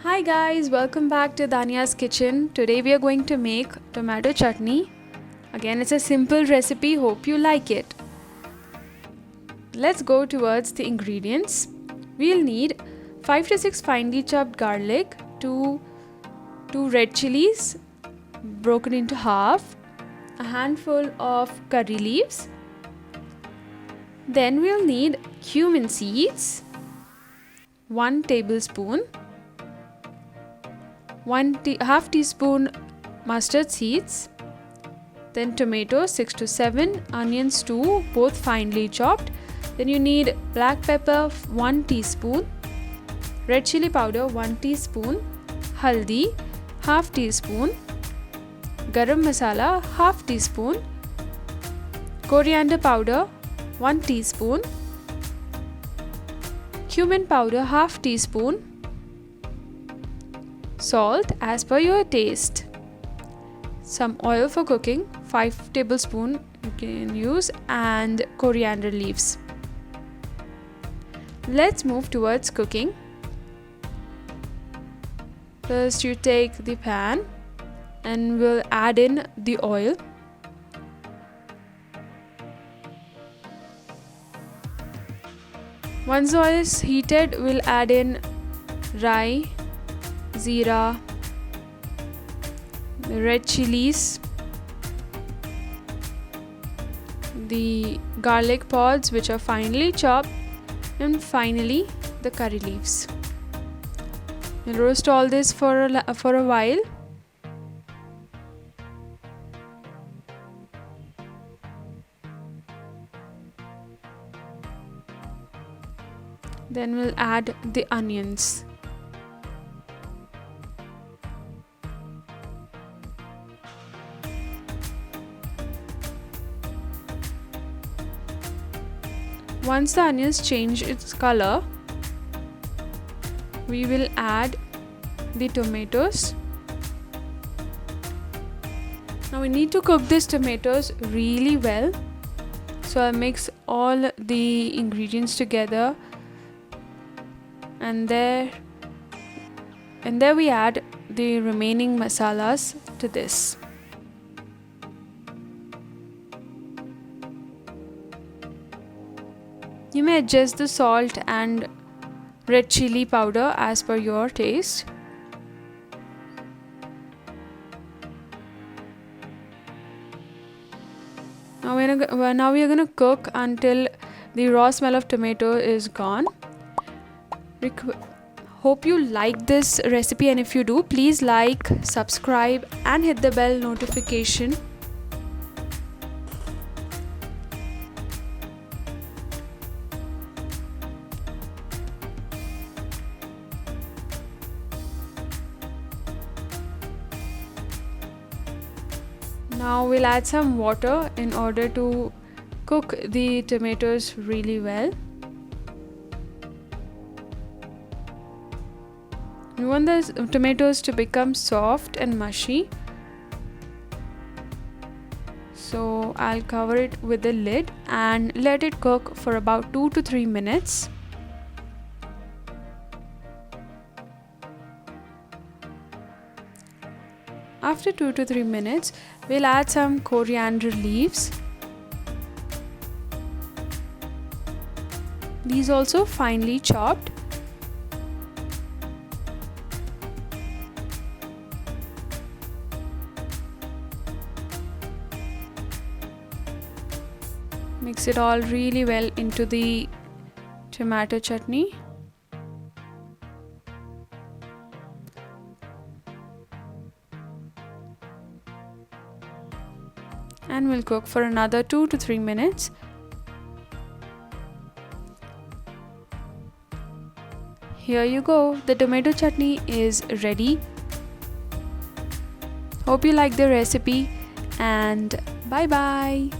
Hi guys, welcome back to Dania's kitchen. Today we are going to make tomato chutney. Again, it's a simple recipe, hope you like it. Let's go towards the ingredients. We'll need 5 to 6 finely chopped garlic, 2 red chillies broken into half, a handful of curry leaves. Then we'll need cumin seeds, 1 tablespoon, half teaspoon mustard seeds, then tomatoes 6 to 7, onions 2, both finely chopped. Then you need black pepper 1 teaspoon, red chilli powder 1 teaspoon, haldi half teaspoon, garam masala half teaspoon, coriander powder 1 teaspoon, cumin powder half teaspoon, salt as per your taste, some oil for cooking 5 tablespoons you can use, and coriander leaves. Let's move towards cooking. First you take the pan and we'll add in the oil. Once the oil is heated, we'll add in rye, Jeera, the red chillies, the garlic pods which are finely chopped, and finally the curry leaves. We'll roast all this for a while. Then we'll add the onions. Once the onions change its color, we will add the tomatoes. Now we need to cook these tomatoes really well. So I'll mix all the ingredients together, and there we add the remaining masalas to this. You may adjust the salt and red chilli powder as per your taste. Now we are going to cook until the raw smell of tomato is gone. Hope you like this recipe, and if you do, please like, subscribe and hit the bell notification. Now we'll add some water in order to cook the tomatoes really well. We want the tomatoes to become soft and mushy. So I'll cover it with the lid and let it cook for about 2 to 3 minutes. After 2 to 3 minutes, we'll add some coriander leaves. These also finely chopped. Mix it all really well into the tomato chutney. And we'll cook for another 2 to 3 minutes. Here you go, the tomato chutney is ready. Hope you like the recipe, and bye bye.